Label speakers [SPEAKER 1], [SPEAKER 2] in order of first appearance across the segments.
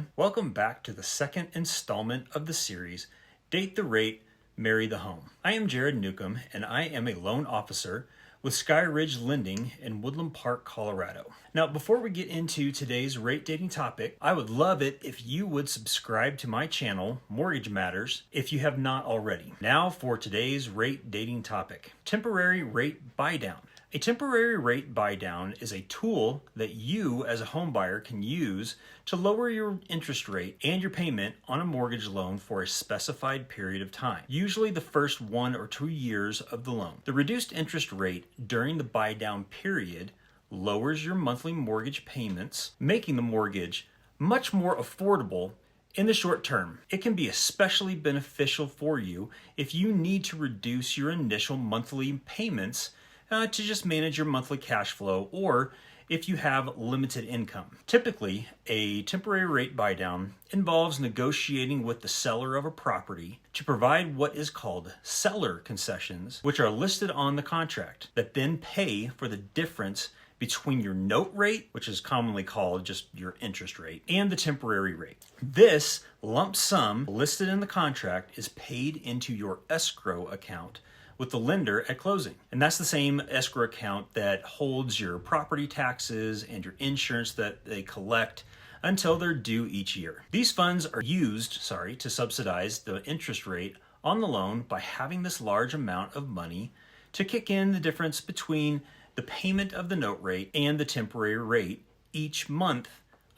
[SPEAKER 1] everyone. Welcome back to the second installment of the series, Date the Rate, Marry the Home. I am Jared Newcomb, and I am a loan officer with Sky Ridge Lending in Woodland Park, Colorado. Now, before we get into today's rate dating topic, I would love it if you would subscribe to my channel, Mortgage Matters, if you have not already. Now for today's rate dating topic, temporary rate buydown. A temporary rate buydown is a tool that you as a home buyer can use to lower your interest rate and your payment on a mortgage loan for a specified period of time, usually the first 1 or 2 years of the loan. The reduced interest rate during the buydown period lowers your monthly mortgage payments, making the mortgage much more affordable in the short term. It can be especially beneficial for you if you need to reduce your initial monthly payments to just manage your monthly cash flow, or if you have limited income. Typically, a temporary rate buydown involves negotiating with the seller of a property to provide what is called seller concessions, which are listed on the contract, that then pay for the difference between your note rate, which is commonly called just your interest rate, and the temporary rate. This lump sum listed in the contract is paid into your escrow account with the lender at closing. And that's the same escrow account that holds your property taxes and your insurance that they collect until they're due each year. These funds are used, to subsidize the interest rate on the loan by having this large amount of money to kick in the difference between the payment of the note rate and the temporary rate each month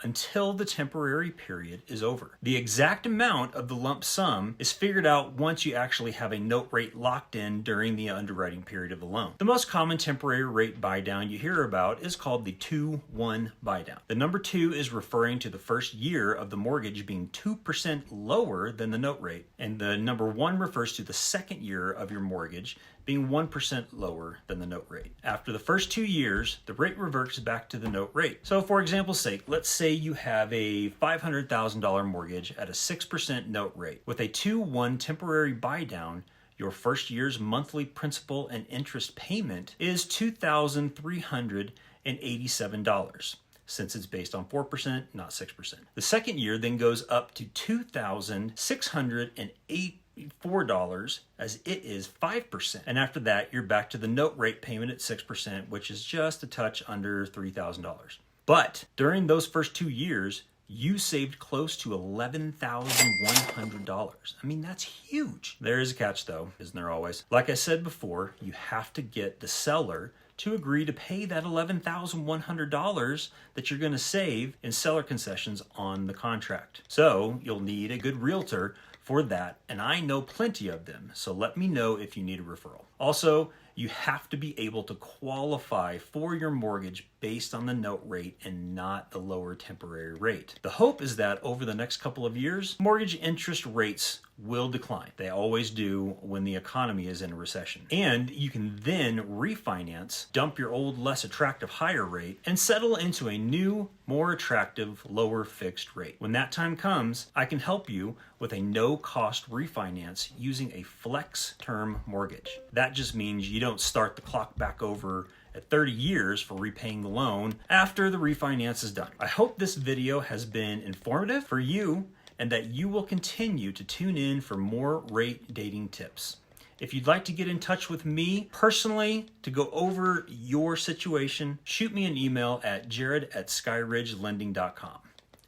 [SPEAKER 1] until the temporary period is over. The exact amount of the lump sum is figured out once you actually have a note rate locked in during the underwriting period of the loan. The most common temporary rate buydown you hear about is called the 2-1 buydown. The number 2 is referring to the first year of the mortgage being 2% lower than the note rate, and the number 1 refers to the second year of your mortgage being 1% lower than the note rate. After the first 2 years, the rate reverts back to the note rate. So for example's sake, let's say you have a $500,000 mortgage at a 6% note rate. With a 2-1 temporary buydown, your first year's monthly principal and interest payment is $2,387. Since it's based on 4%, not 6%. The second year then goes up to $2,684 as it is 5%. And after that, you're back to the note rate payment at 6%, which is just a touch under $3,000. But during those first 2 years, you saved close to $11,100. I mean, that's huge. There is a catch though, isn't there always? Like I said before, you have to get the seller to agree to pay that $11,100 that you're going to save in seller concessions on the contract. So you'll need a good realtor for that, and I know plenty of them, so let me know if you need a referral. Also, you have to be able to qualify for your mortgage based on the note rate and not the lower temporary rate. The hope is that over the next couple of years, mortgage interest rates will decline. They always do when the economy is in a recession. And you can then refinance, dump your old, less attractive higher rate, and settle into a new, more attractive, lower fixed rate. When that time comes, I can help you with a no-cost refinance using a flex term mortgage. That just means you don't start the clock back over at 30 years for repaying the loan after the refinance is done. I hope this video has been informative for you and that you will continue to tune in for more rate dating tips. If you'd like to get in touch with me personally to go over your situation, shoot me an email at jared@skyridgelending.com.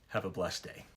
[SPEAKER 1] Have a blessed day.